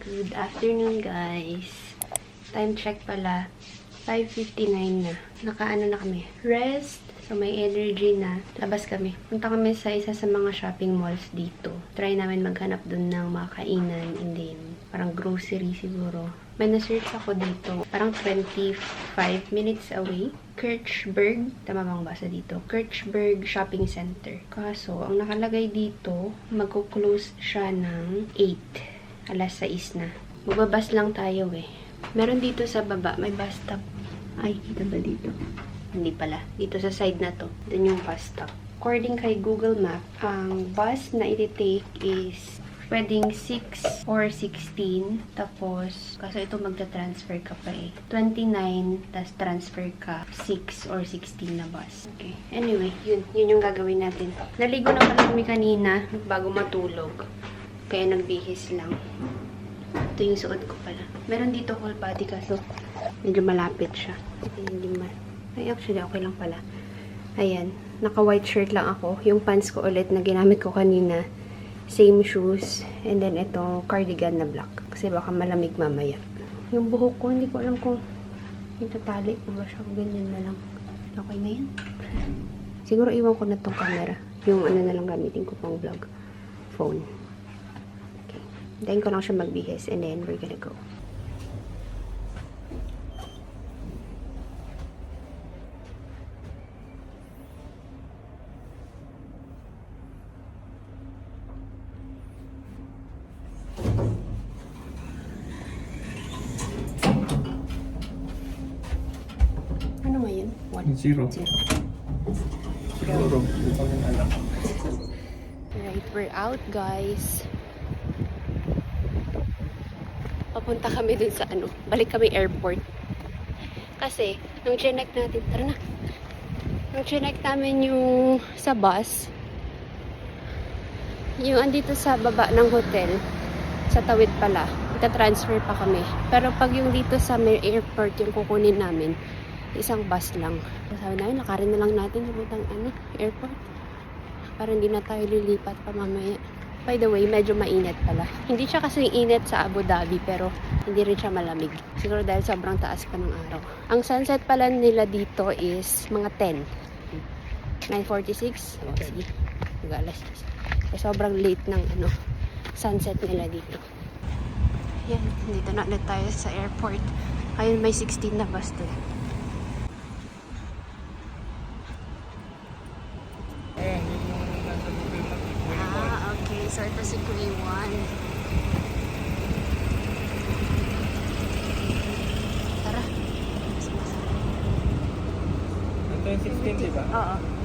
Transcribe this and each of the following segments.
Good afternoon, guys. Time check pala. 5:59 na. Nakaano na kami. Rest. So, may energy na. Labas kami. Punta kami sa isa sa mga shopping malls dito. Try namin maghanap dun ng mga kainan and then parang grocery siguro. May na-search ako dito. Parang 25 minutes away. Kirchberg. Tama bang basa dito? Kirchberg Shopping Center. Kaso, ang nakalagay dito, magko-close siya ng 8. Alas 6 na. Magbabas lang tayo eh. Meron dito sa baba, may bus stop. Ay, kita ba dito? Hindi pala. Dito sa side na to. Doon yung bus stop. According kay Google Map, ang bus na iti-take is pwedeng 6 or 16. Tapos, kaso ito magta-transfer ka pa eh. 29, tas transfer ka 6 or 16 na bus. Okay. Anyway, yun yung gagawin natin. Naligo na pala kami kanina bago matulog. Kaya nagbihis lang. Ito yung suot ko pala. Meron dito whole body kaso medyo malapit siya. Ay, actually, okay lang pala. Ayan. Naka-white shirt lang ako. Yung pants ko ulit na ginamit ko kanina. Same shoes. And then, ito, cardigan na black. Kasi baka malamig mamaya. Yung buhok ko, hindi ko alam kung itatali ko ba siya. Ganyan na lang. Okay na yan. Siguro iwan ko na tong camera. Yung ano na lang gamitin ko pang vlog. Phone. Hintayin ko lang siya magbihis and then we're gonna go. Ano nga yun? 0. Siguro, hindi ko rin alam. Right, we're out guys. Papunta kami dun sa ano, balik kami airport. Kasi, nung chinek natin, tara na. Nung chinek namin yung sa bus, yung andito sa baba ng hotel, sa tawid pala, ita-transfer pa kami. Pero pag yung dito sa may airport, yung kukunin namin, isang bus lang. Sabi namin, lakarin na lang natin sa butang airport. Para hindi na tayo lilipat pa mamaya. By the way, medyo mainit pala. Hindi siya kasing init sa Abu Dhabi, pero hindi rin siya malamig. Siguro dahil sobrang taas pa ng araw. Ang sunset pala nila dito is mga 10. 9:46. O, sige. Mag-alas 10. Sobrang late ng sunset nila dito. Yan, dito na ulit tayo sa airport. Ayun, may 16 na bus doon. So, ito si Kuya Juan. Tara. Ito yung 16, di ba? Oo.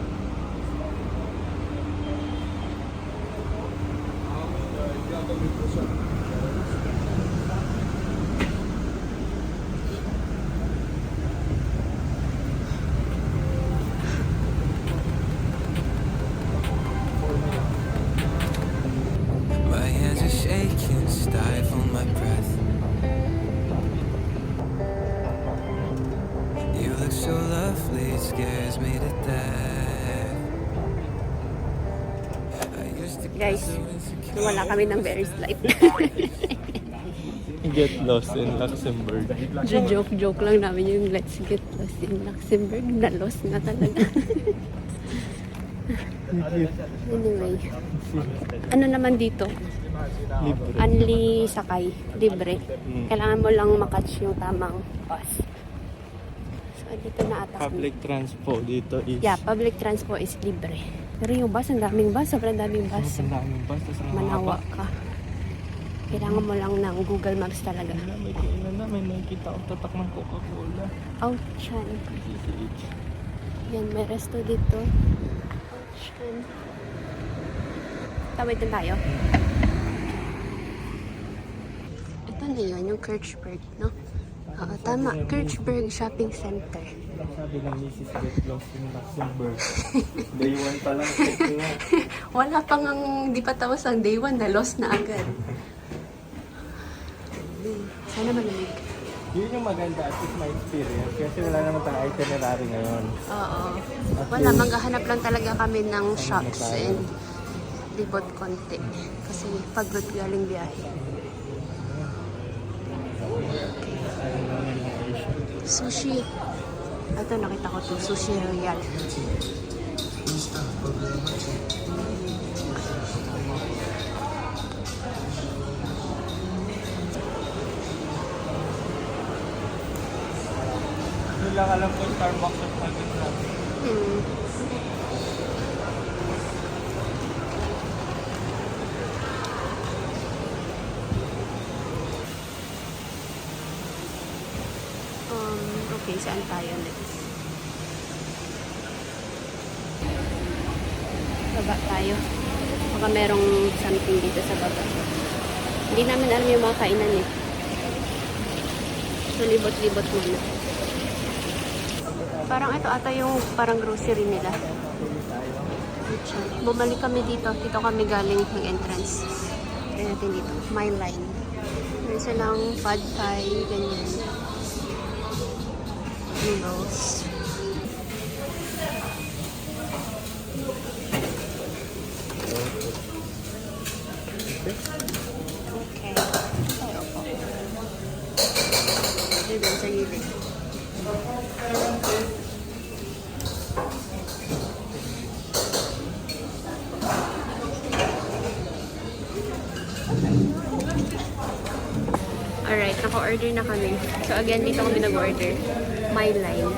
Stifle my breath. You look so lovely, it scares me to death. Guys, wala kami ng very slight. Get lost in Luxembourg. Joke lang namin yung let's get lost in Luxembourg. Na-lost na talaga. Anyway, ano naman dito? Libre. Only sakay, libre. Kailangan mo lang makatch yung tamang bus. So, dito na ata. Public transport dito is... Yeah, public transport is libre. Pero yung bus, ang daming bus. Sobrang daming bus. Ang daming bus. Manawa ka. Kailangan mo lang ng Google Maps talaga. May kailan na. May nakikita akong tatak ng Coca-Cola. Ouch, yan. PCH. Yan, may resto dito. Ouch, yan. Tawid din tayo. Ito na yun, yung Kirchberg, no? Oo, tama. Kirchberg Shopping Center. Sabi ng Mrs. Get Lost in Luxembourg. Day 1 pa lang. Wala pa nga, di pa tapos ang day 1 na lost na agad. Sana malamig. Yun yung maganda at least my experience. Kasi wala naman tayong itinerary ngayon. Oo. Wala, maghahanap lang talaga kami ng shops and libot konti. Kasi pagod galing biyahe. Sushi. Ito, nakita ko to. Sushi Royal. Hindi lang alam ko Starbucks at Target natin. Hmm. Okay, saan tayo next? Baba tayo. Baka merong something dito sa baba. Hindi namin alam yung mga kainan eh. So, libot-libot muna. Parang ito ata yung parang grocery nila. Bumalik kami dito. Dito kami galing ng entrance. Try natin dito. My line. Meron silang pad thai, ganyan. Noodles. Okay. Ay, opo. Ito din sa gilid. Alright, naka-order na kami. So again, dito kami nag-order. My line.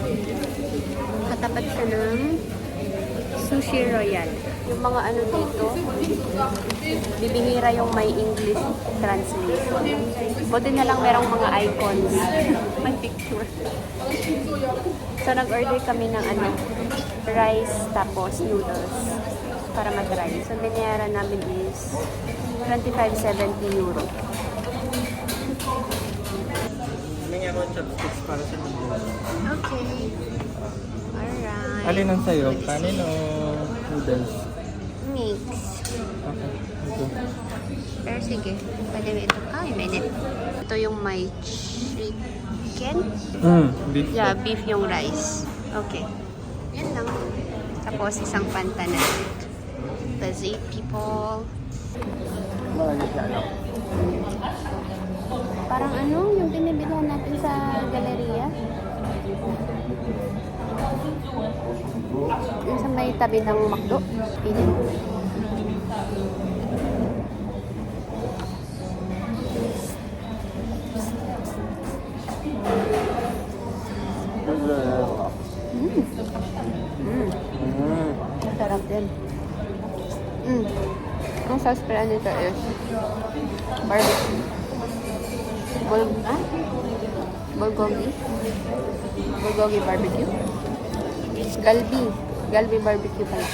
Katapat siya ng Sushi Royal. Yung mga ano dito, bibihira yung may English translation. Buti na lang merong mga icons. May picture. So nag-order kami ng ano, rice tapos noodles para mag-try. So binayaran namin is 25.70 euro. Humingi ako chopsticks para sa noodles. Okay. Alright. Alin ang sa'yo? Kanin o noodles? Mix. Okay. Okay. Pero sige, pwede mo ito. Ay, mainit. Ito yung may chicken. Beef. Yeah, beef yung rice. Okay. Yan lang. Tapos isang pantanan. That's it, people. Parang ano, yung binibilihan natin sa galeria. Yung sa may tabi ng McDo. Pili. Sarap din. Ang sauce pala nito is barbecue. Bulgogi. Bulgogi barbecue. Galbi barbecue pala.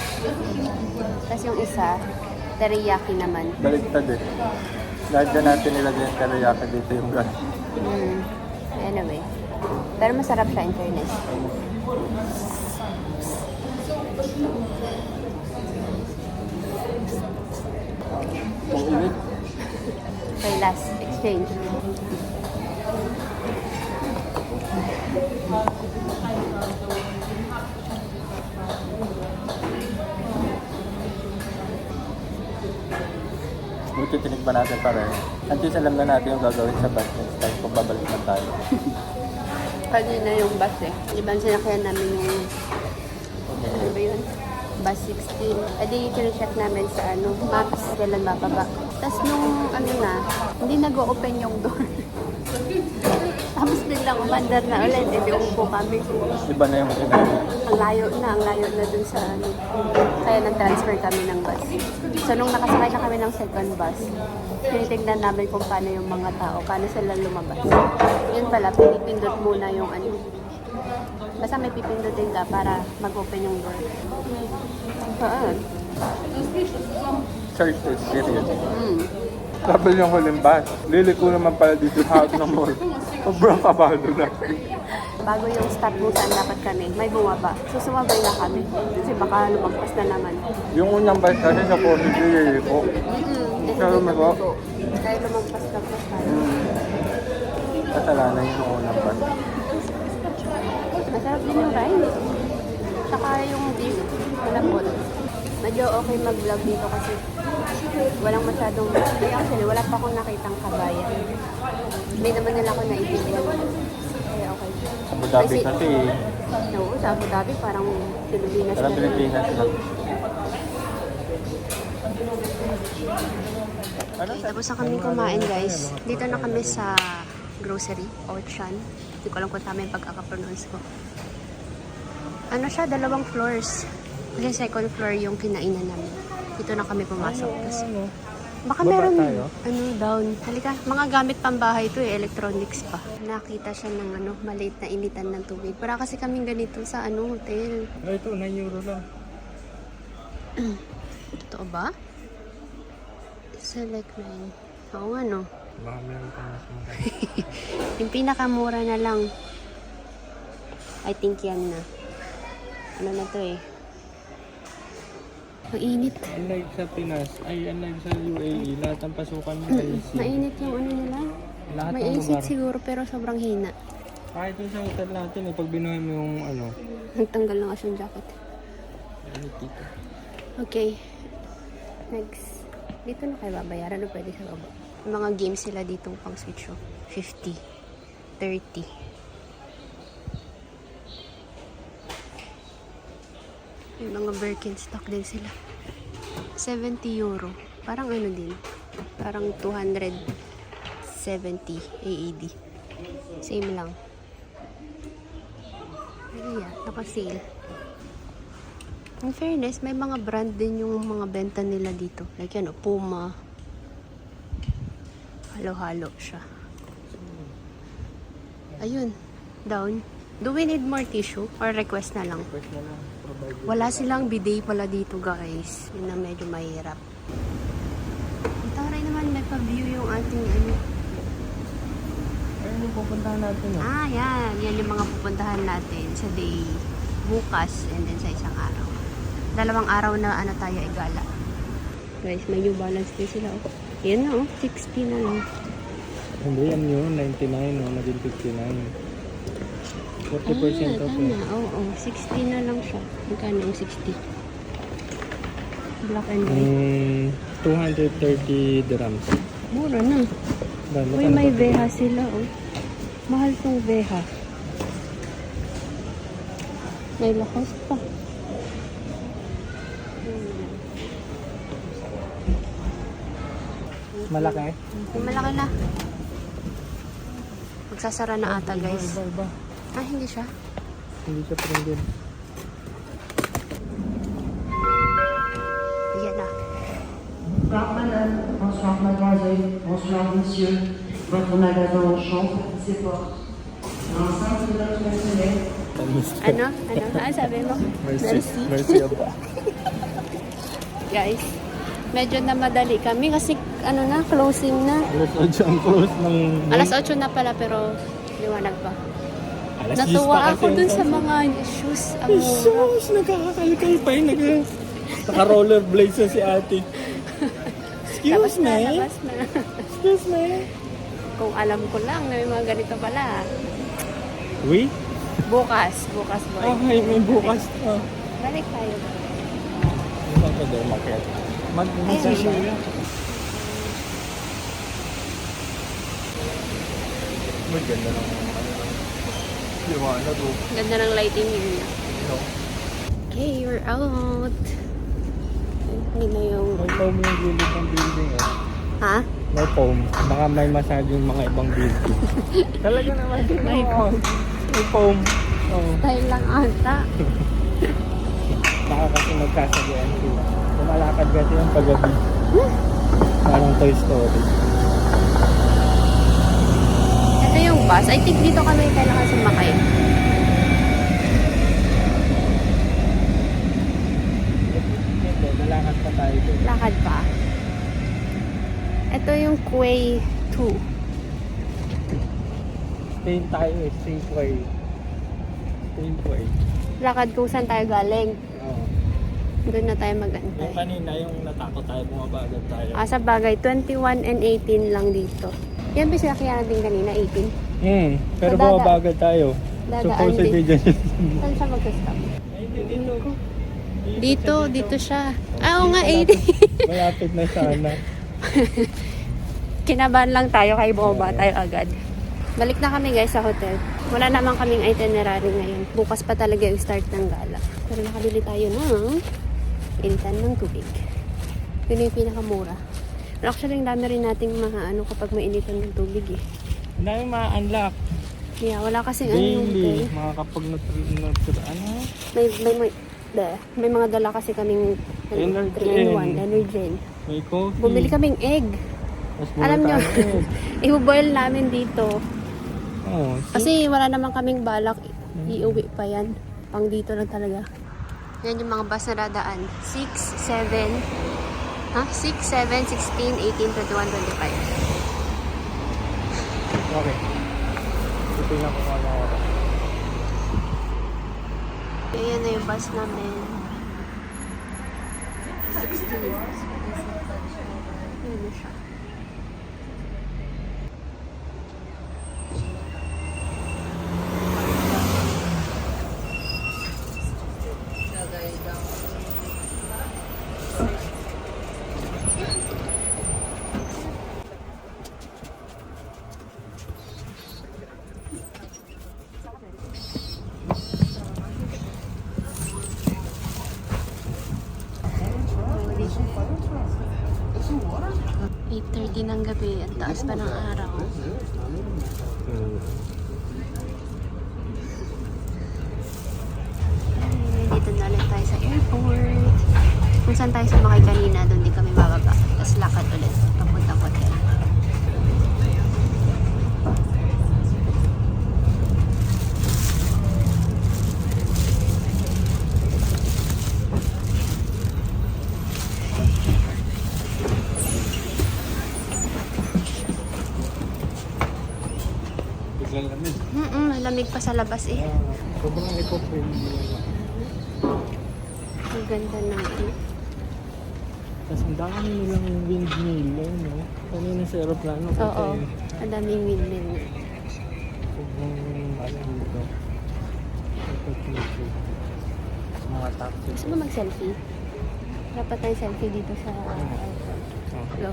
Tapos yung isa, teriyaki naman. Baligtad eh. Lahat na natin nilagay yung teriyaki dito yung gas. Anyway. Pero masarap siya in fairness. Okay, last exchange. Buti tinig ba natin pareho? At least alam na natin yung gagawin sa bus next time kung babalik na tayo. Kanina yung bus eh. Di ba sinakyan namin yung ano ba yun? Bus 16. Edi check namin sa ano, maps, kailan mapaba. Tapos nung ano na, hindi nag-open yung door. Tapos biglang umandar na ulit, edi umupo kami. Iba na yung sinabi. Ang layo na dun sa ano. Kaya nag-transfer kami ng bus. So nung nakasakay na kami ng second bus, tinitignan namin kung paano yung mga tao, paano sila lumabas. Yun pala, pinipindot muna yung ano. Basta may pipindutin ka para mag-open yung door. Saan? Church experience. Sabi yung huling bus. Liliko naman pala dito sa house ng mall. Sobrang kabado na. Bago yung stop kung saan dapat kami, may bumaba. So sumabay na kami. Kasi baka lumagpas na naman. Yung unang bus kasi sa Coffee Liliko. Pero lumiko? Kaya lumagpas-lagpas tayo. Kasalanan yung unang bus. Masarap din yung rice. Saka yung beef. Malambot. Medyo okay mag-vlog dito kasi walang masyadong, actually wala pa akong nakitang kabayan. May naman nila ako naibigyan. Kaya okay. Abu Dhabi kasi, No, sa Abu Dhabi parang Pilipinas parang na. Pilipinas lang. Okay, tapos na kami kumain guys. Dito na kami sa grocery, Ochan. Hindi ko alam kung tama yung pagkakapronounce ko. Ano siya, 2 floors. Kasi second floor yung kinainan namin. Dito na kami pumasok. Tapos, baka Baba meron, tayo? down. Halika, mga gamit pambahay to electronics pa. Nakita siya ng maliit na initan ng tubig. Para kasi kaming ganito sa hotel. Ito, 9 euro lang. Totoo ba? Select 9. Oo nga no. Baka meron pa mas mura. Yung pinakamura na lang. I think yan na. Ano na to eh. Mainit. Unlike sa Pinas, unlike sa UAE, lahat ng pasukan may AC. Mainit yung ano nila. Lahat May ng AC lugar. siguro pero sobrang hina. Kahit yung sa hotel natin, pag binuhay mo yung Nagtanggal ng asong jacket. dito. Okay. Next. Dito na kayo babayaran o pwede sa baba. May mga games sila ditong pang switch off. 50. 30. May mga Birkenstock din sila. 70 euro. Parang ano din. Parang 270 AED. Same lang. Pero yeah, naka-sale. In fairness, may mga brand din yung mga benta nila dito. Like yan, Puma. Halo-halo siya. Ayun. Down. Do we need more tissue? Or request na lang? Request na lang. Provide. Wala silang bidet pala dito, guys. Yun na medyo mahirap. Ang taray naman, may pa-view yung ating ano. Ayun yung pupuntahan natin. Ah, yan. Yan yung mga pupuntahan natin sa day bukas and then sa isang araw. 2 araw na ano tayo igala. Guys, may New Balance din sila. Oh. Yan na, 60 na lang. Hindi yan yun, 99 naging 59. 40% off tama. Oo, 60 na lang siya. Magkano yung 60? Black and white. 230 dirhams. Mura na. Dami, Uy, may Veha sila, oh. Mahal tong Veha. May lakas pa. Malaki? Malaki na. Magsasara na ata, guys. Iba. Ah, hindi siya. Hindi siya printed. Ayan na. Bonsoir madame, bonsoir mademoiselle, bonsoir monsieur. Votre magasin Auchan, ses portes. L'enceinte de notre personnel. Ano? Ano? Ah, sabi mo? Merci aba. Guys, medyo na madali kami kasi ano na, closing na. Alas 8 ang close ng... Alas 8 na pala pero liwanag pa. Alas 10 Natuwa pa ako kasi dun ang sa close. mga shoes. Ang mura. Jesus, nagkakakalkal pa yun. Naka-rollerblades na si ate. Labas Excuse na, me. labas na. Excuse me. Kung alam ko lang na may mga ganito pala. Oui? Bukas boy. Okay, may bukas. Oh. Balik tayo. Ano ka doon, market? Mag-session yan. Maganda lang. Liwanag o. Ganda ng lighting area. No. Okay, we're out. Hindi na yung... May foam yung gilid ng building eh. Ha? May foam. Baka may massage yung mga ibang building. Talaga naman. May foam. May foam. Oo. Dahil lang ata. Baka kasi magkasabihan sila. Lumalakad kasi yung paggabi. Parang Toy Story. Ito yung bus. I think dito kami kailangan sumakay. Hindi, lalakad pa tayo doon. Lakad pa. Ito yung Quay 2. Spain tayo eh. Safeway. Safeway. Lakad kung saan tayo galing. Oo. Doon na tayo Yung mag-antay. kanina, yung natakot tayo, bumaba agad tayo. Ah, sa bagay, 21 and 18 lang dito. Yan ba sila kaya natin kanina, 18? Pero So, dada- bumaba agad tayo. dadaan Supposedly din. dyan. Saan siya mag-stop? Ay, hindi dito. Dito siya. Oo nga, 80. Malapit na sana. Kinabahan lang tayo kay bumaba tayo agad. Balik na kami guys sa hotel. Wala naman kaming itinerary ngayon. Bukas pa talaga yung start ng gala. Pero nakabili tayo ng initan ng tubig. Yun yung pinakamura. Pero actually, ang dami rin nating mga kapag may initan ng tubig eh. Ang dami ma-unlock. Yeah, wala kasing yung Daily. hotel. Mga kapag May mga dala kasi kaming Energen. 3-in-1, Energen. may coffee. Bumili kaming egg. Mas Alam nyo, tayo. i-boil namin dito. Oh, Kasi wala naman kaming balak. Iuwi pa yan. Pang dito lang talaga. Yan yung mga bus na dadaan. 6, 7, 16, 18, 21, 25. okay. Ito na kung ano oras. Ayan na yung bus namin. 16. Ayan na siya. Ay, 8:30 ng gabi. Ang taas pa ng araw. Dito na ulit tayo sa airport. Kung saan tayo sumakay kanina, doon din kami bababa. Tapos lakad ulit. Papuntang hotel. Biglang lamig. Malamig pa sa labas eh. Sobrang eco-friendly. Ang ganda ng Tapos ang dami nilang windmill. No? Kanina sa aeroplano. Oo. Ang daming windmill na. Sobrang dito. Mga taxi. Gusto mo mag-selfie? Dapat tayo selfie dito sa airport. Go.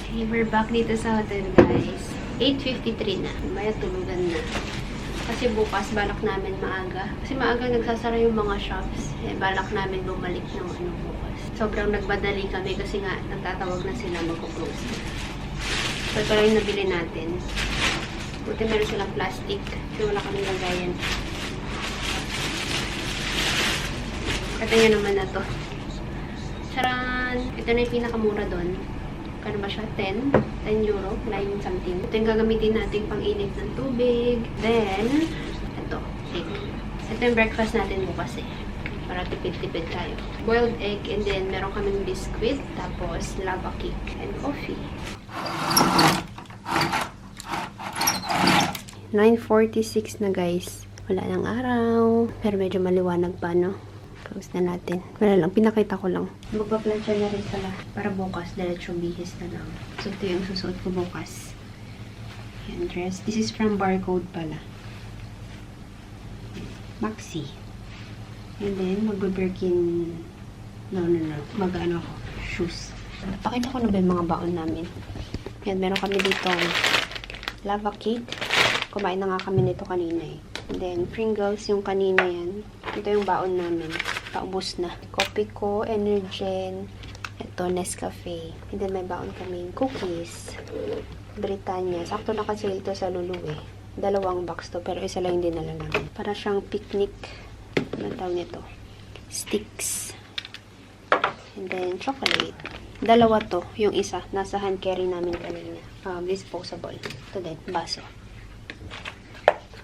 Okay, we're back dito sa hotel guys. 8:53 na. Maya tulugan na. Kasi bukas balak namin maaga. Kasi maaga nagsasara yung mga shops. Eh, balak namin bumalik ng bukas. Sobrang nagmadali kami kasi nga nagtatawag na sila magko-close. So ito lang yung nabili natin. Buti meron silang plastic. Kasi wala kami lagayan. Ito nga naman na to. Charan! Ito na yung pinakamura doon. Kano ba siya? 10 euro, 9 something. Ito yung gagamitin natin pang init ng tubig. Then, ito, egg. Ito yung breakfast natin bukas eh. Para tipid-tipid tayo. Boiled egg and then meron kaming biscuit, tapos lava cake and coffee. 9:46 na guys. Wala nang araw. Pero medyo maliwanag pa, no? Close na natin. Wala lang, pinakita ko lang. Magpa-plancha na rin sila. Para bukas, diretso bihis na lang. So, ito yung susuot ko bukas. Yan, dress. This is from Barcode pala. Maxi. And then, mag-Birkin. No. Mag-ano ako. Shoes. Pakita ko na ba yung mga baon namin. Yan, meron kami dito lava cake. Kumain na nga kami nito kanina eh. And then, Pringles yung kanina yan. Ito yung baon namin. Paubos na. Coffee ko, Energen. Ito, Nescafe. And then, may baon kaming cookies. Britannia. Sakto nakasale ito sa Lulu eh. 2 box to, pero isa lang hindi nalalaman. Para siyang picnic. Ano tawag nito? Sticks. And then, chocolate. 2 to. Yung isa. Nasa hand carry namin kanina. Disposable. Ito din. Baso.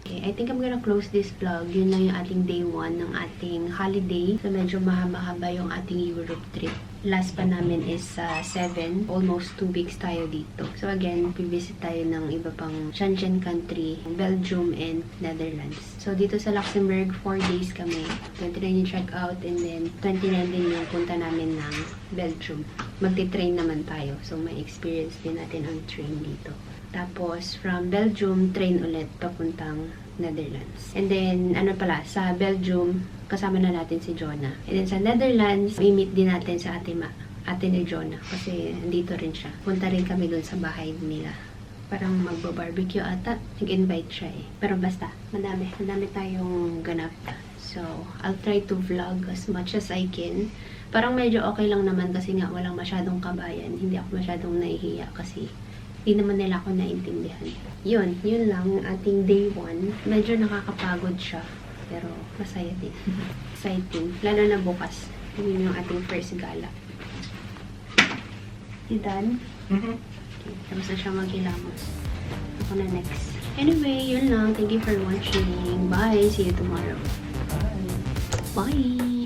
Okay, I think I'm gonna close this vlog. Yun lang yung ating day 1 ng ating holiday. So, medyo mahaba yung ating Europe trip. Last pa namin is 7. Almost 2 weeks tayo dito. So, again, visit tayo ng iba pang Schengen country, Belgium and Netherlands. So, dito sa Luxembourg, 4 days kami. 29 yung check-out and then 29 din yung punta namin ng Belgium. Magti-train naman tayo. So, may experience din natin ang train dito. Tapos, from Belgium, train ulit papuntang Netherlands. And then, ano pala, sa Belgium, kasama na natin si Jonah. And then, sa Netherlands, i-meet din natin sa ate ni Jonah. Kasi, nandito rin siya. Punta rin kami dun sa bahay nila. Parang magbo-barbecue ata. Nag-invite siya eh. Pero basta, madami tayong ganap. So, I'll try to vlog as much as I can. Parang medyo okay lang naman kasi nga walang masyadong kabayan. Hindi ako masyadong nahihiya kasi hindi naman nila ako naintindihan. Yun lang ang ating day 1. Medyo nakakapagod siya. Pero masaya din. Exciting. Lalo na bukas. Yun yung ating first gala. You done? Okay. Tapos na siya maghilamos. Ako na next. Anyway, yun lang. Thank you for watching. Bye. See you tomorrow. Bye.